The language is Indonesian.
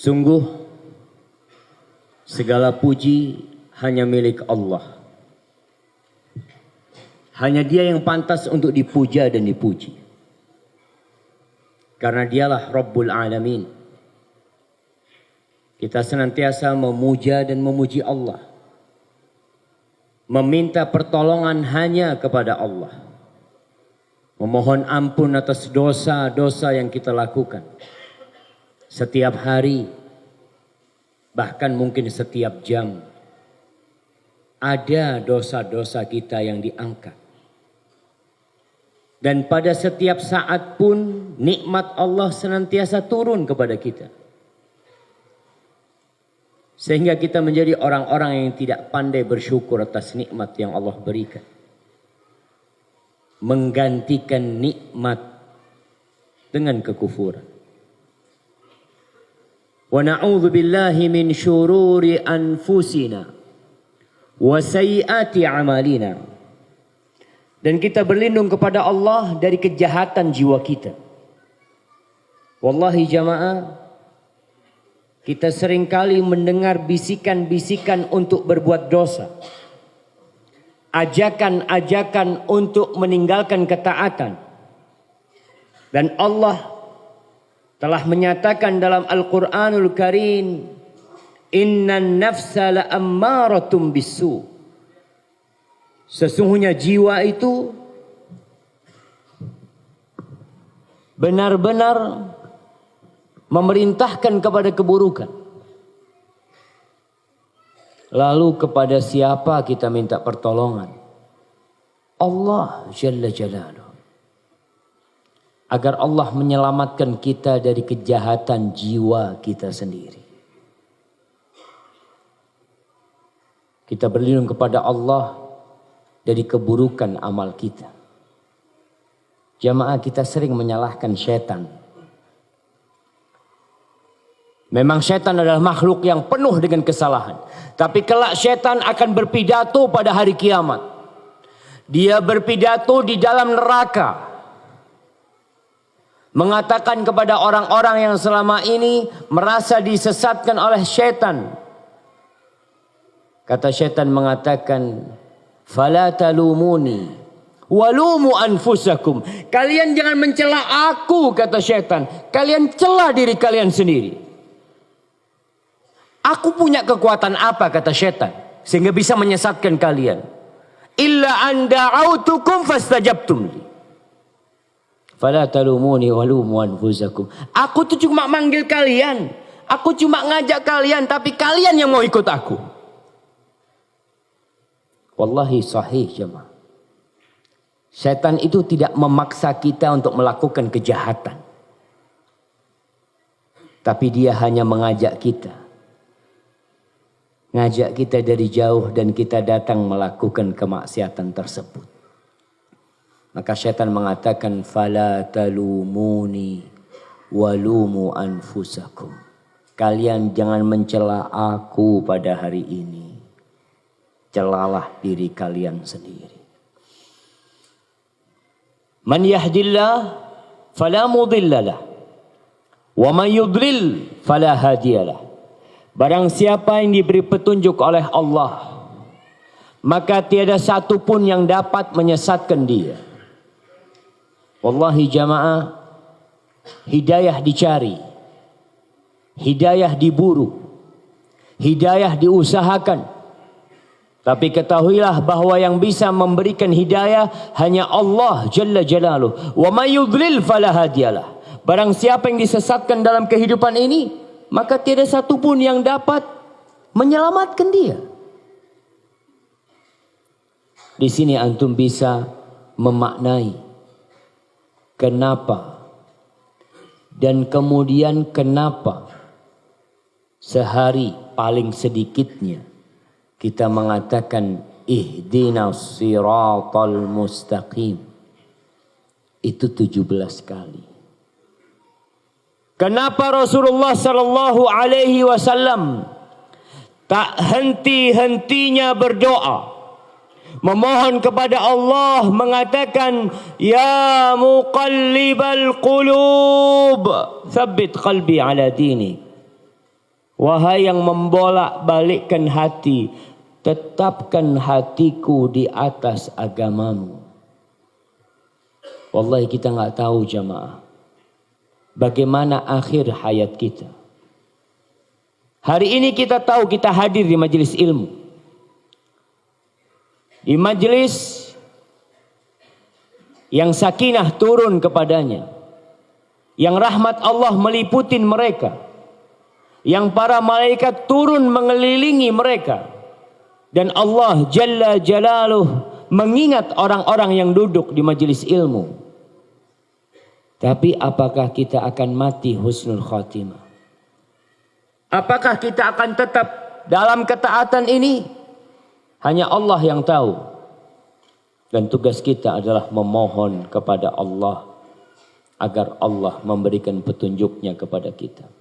Sungguh segala puji hanya milik Allah. Hanya Dia yang pantas untuk dipuja dan dipuji. Karena Dialah Rabbul Alamin. Kita senantiasa memuja dan memuji Allah. Meminta pertolongan hanya kepada Allah. Memohon ampun atas dosa-dosa yang kita lakukan. Setiap hari, bahkan mungkin setiap jam, ada dosa-dosa kita yang diangkat. Dan pada setiap saat pun nikmat Allah senantiasa turun kepada kita. Sehingga kita menjadi orang-orang yang tidak pandai bersyukur atas nikmat yang Allah berikan. Menggantikan nikmat dengan kekufuran. Wa na'udzu billahi min syururi anfusina wa sayyiati a'malina. Dan kita berlindung kepada Allah dari kejahatan jiwa kita. Wallahi jamaah, kita seringkali mendengar bisikan-bisikan untuk berbuat dosa. Ajakan-ajakan untuk meninggalkan ketaatan. Dan Allah telah menyatakan dalam Al-Quranul Karim, Innan nafsa la'ammaratum bisu. Sesungguhnya jiwa itu benar-benar memerintahkan kepada keburukan. Lalu kepada siapa kita minta pertolongan? Allah Jalla Jalaluh. Agar Allah menyelamatkan kita dari kejahatan jiwa kita sendiri. Kita berlindung kepada Allah dari keburukan amal kita. Jamaah, kita sering menyalahkan setan. Memang setan adalah makhluk yang penuh dengan kesalahan. Tapi kelak setan akan berpidato pada hari kiamat. Dia berpidato di dalam neraka. Mengatakan kepada orang-orang yang selama ini merasa disesatkan oleh setan. Kata setan mengatakan, "Fala talumuni walumu anfusakum." Kalian jangan mencela aku, kata setan. Kalian cela diri kalian sendiri. Aku punya kekuatan apa, kata setan, sehingga bisa menyesatkan kalian? Illa an da'autukum fastajabtum li. Fala talumuni walumu anfusakum. Aku tuh cuma manggil kalian. Aku cuma ngajak kalian. Tapi kalian yang mau ikut aku. Wallahi sahih jemaah. Setan itu tidak memaksa kita untuk melakukan kejahatan. Tapi dia hanya mengajak kita. Ngajak kita dari jauh dan kita datang melakukan kemaksiatan tersebut. Maka syaitan mengatakan, fala talumuni walumu anfusakum. Kalian jangan mencela aku pada hari ini. Celalah diri kalian sendiri. Man yahdillah fala mudhillalah. Wa man yudlil fala hadiyalah. Barang siapa yang diberi petunjuk oleh Allah, maka tiada satu pun yang dapat menyesatkan dia. Wallahi jamaah, hidayah dicari, hidayah diburu, hidayah diusahakan. Tapi ketahuilah bahwa yang bisa memberikan hidayah hanya Allah Jalla Jalaluh. Wa may yudlil fala hadiyalah. Barang siapa yang disesatkan dalam kehidupan ini, maka tiada satu pun yang dapat menyelamatkan dia. Di sini antum bisa memaknai kenapa dan kemudian kenapa sehari paling sedikitnya kita mengatakan ihdinas siratal mustaqim itu 17 kali. Kenapa Rasulullah sallallahu alaihi wasallam tak henti-hentinya berdoa, memohon kepada Allah, mengatakan, ya muqallibal qulub, tsabbit qalbi ala dini. Wahai yang membolak-balikkan hati, tetapkan hatiku di atas agamamu. Wallahi kita nggak tahu jamaah, bagaimana akhir hayat kita. Hari ini kita tahu kita hadir di majelis ilmu. Di majelis yang sakinah turun kepadanya. Yang rahmat Allah meliputi mereka. Yang para malaikat turun mengelilingi mereka. Dan Allah Jalla Jalaluh mengingat orang-orang yang duduk di majelis ilmu. Tapi apakah kita akan mati husnul khatimah? Apakah kita akan tetap dalam ketaatan ini? Hanya Allah yang tahu. Dan tugas kita adalah memohon kepada Allah agar Allah memberikan petunjuknya kepada kita.